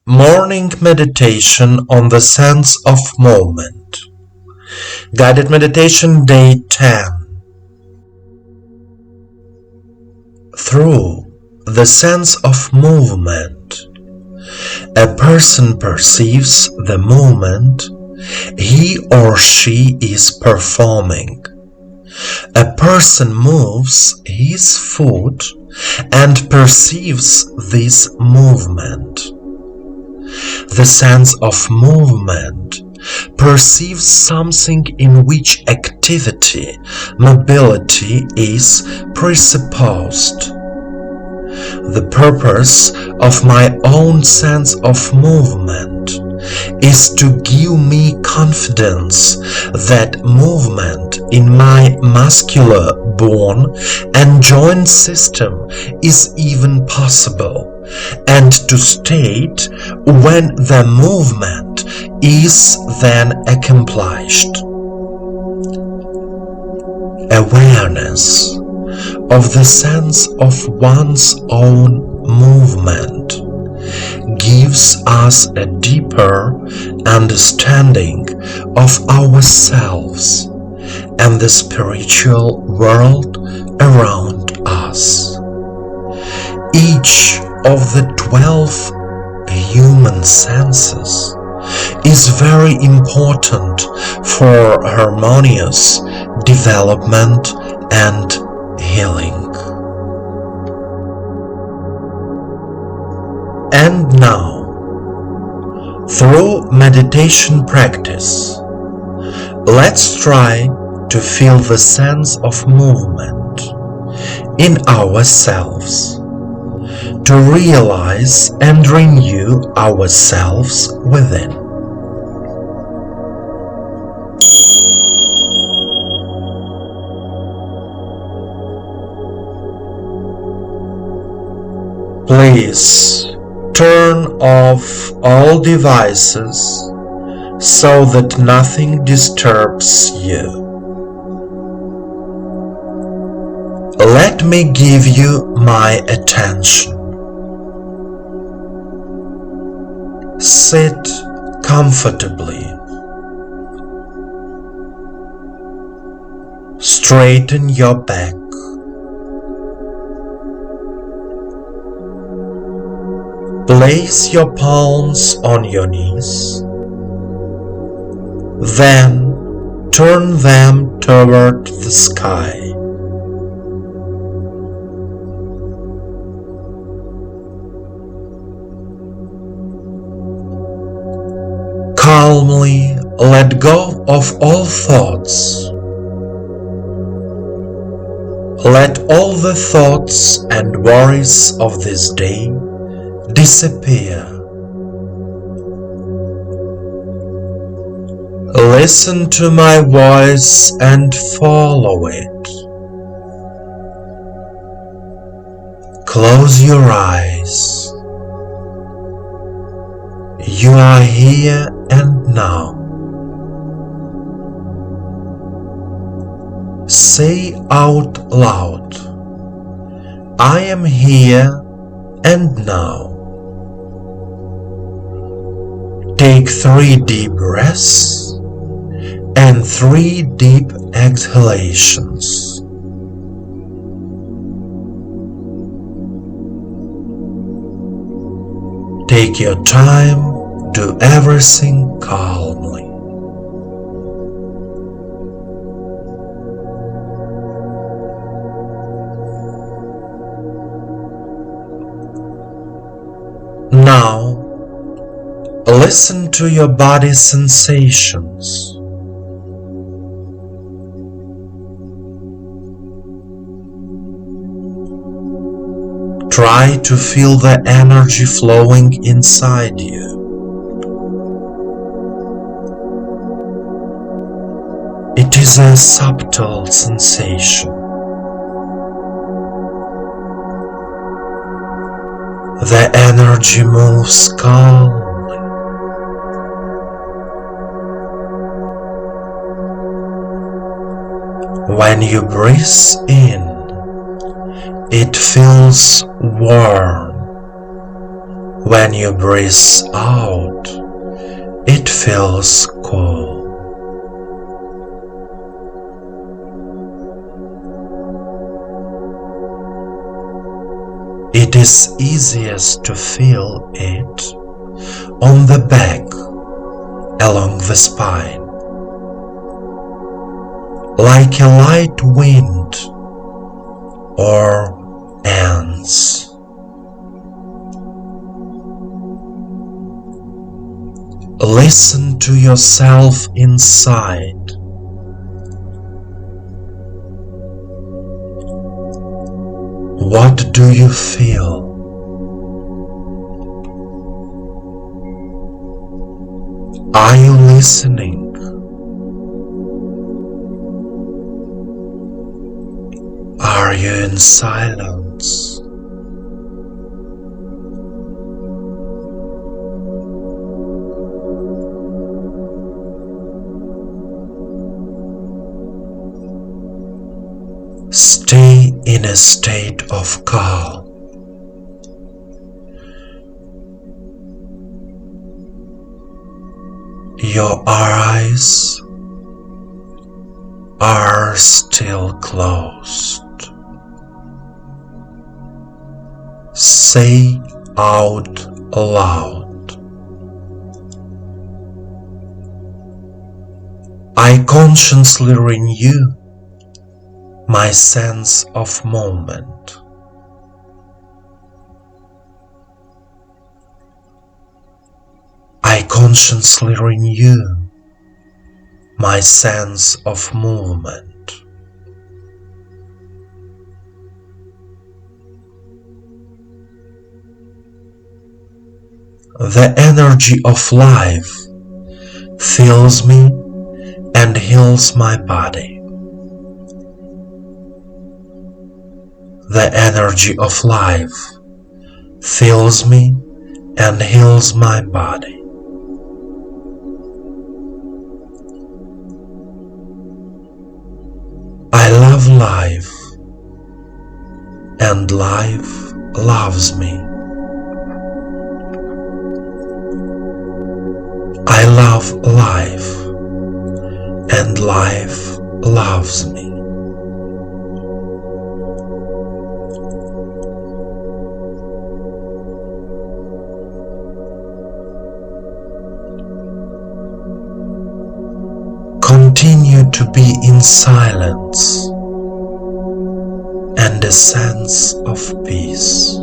Morning meditation on the sense of movement. Guided meditation day 10. Through the sense of movement, a person perceives the movement he or she is performing. A person moves his foot and perceives this movement. The sense of movement perceives something in which activity, mobility is presupposed. The purpose of my own sense of movement is to give me confidence that movement in my muscular bone and joint system is even possible, and to state when the movement is then accomplished. Awareness of the sense of one's own movement gives us a deeper understanding of ourselves and the spiritual world around us. Each of the 12 human senses is very important for harmonious development and healing. And now, through meditation practice, let's try to feel the sense of movement in ourselves, to realize and renew ourselves within. Please turn off all devices so that nothing disturbs you. Let me give you my attention. Sit comfortably. Straighten your back. Place your palms on your knees. Then turn them toward the sky. Calmly let go of all thoughts. Let all the thoughts and worries of this day disappear. Listen to my voice and follow it. Close your eyes. You are here and now. Say out loud, I am here and now. Take 3 deep breaths and 3 deep exhalations. Take your time, do everything calmly. Now, listen to your body's sensations. Try to feel the energy flowing inside you. It is a subtle sensation. The energy moves calmly. When you breathe in, it feels warm, When you breathe out, it feels cool. It is easiest to feel it on the back, along the spine, like a light wind or ants. Listen to yourself inside. What do you feel? Are you listening? Are you in silence? Stay in a state of calm. Your eyes are still closed. Say out loud, I consciously renew my sense of moment. I consciously renew my sense of movement. The energy of life fills me and heals my body. The energy of life fills me and heals my body. I love life, and life loves me. I love life, and life loves me. Continue to be in silence and a sense of peace.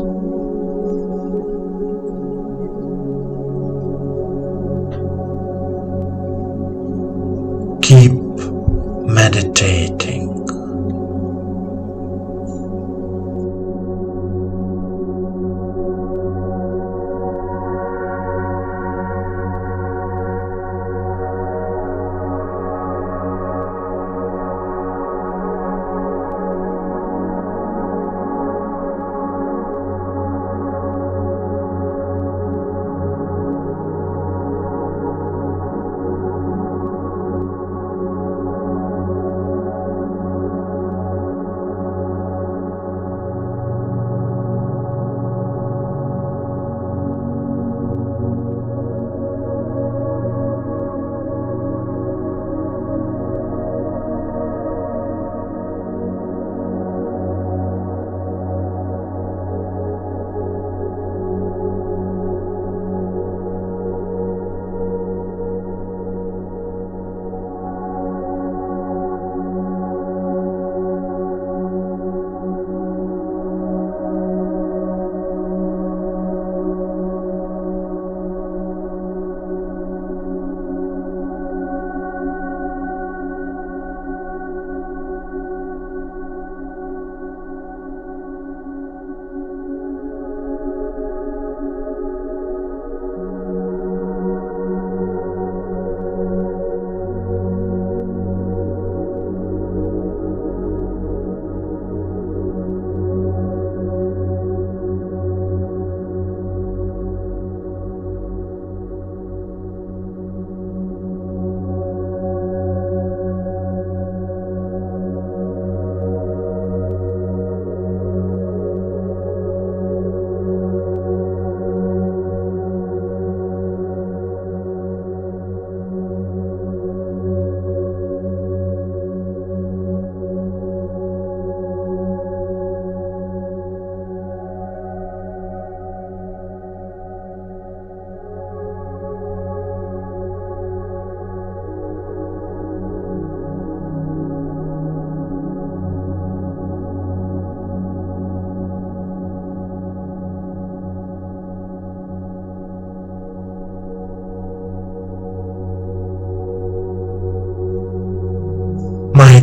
Keep meditating.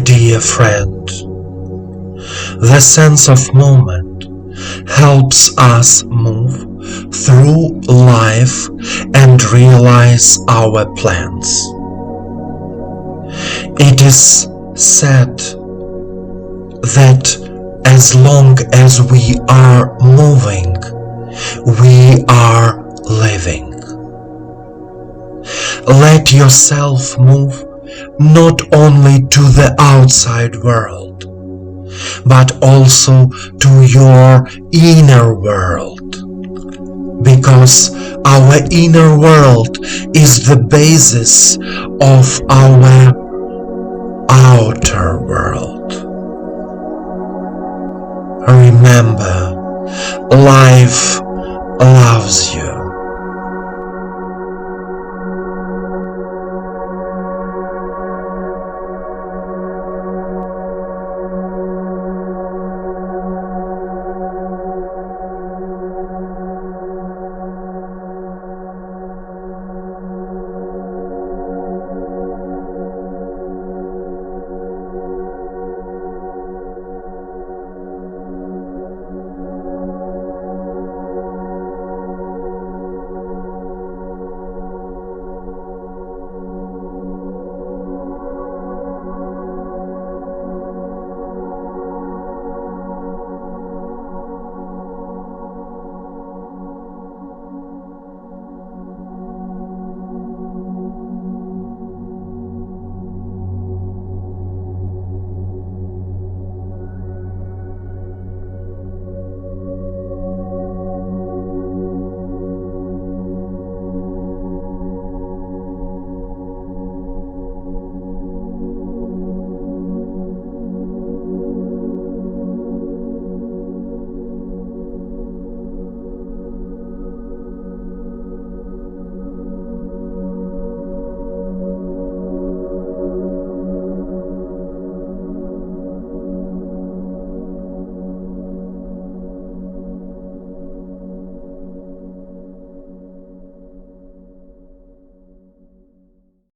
dear friend. The sense of moment helps us move through life and realize our plans. It is said that as long as we are moving, we are living. Let yourself move not only to the outside world, but also to your inner world, because our inner world is the basis of our outer world. Remember, life loves you.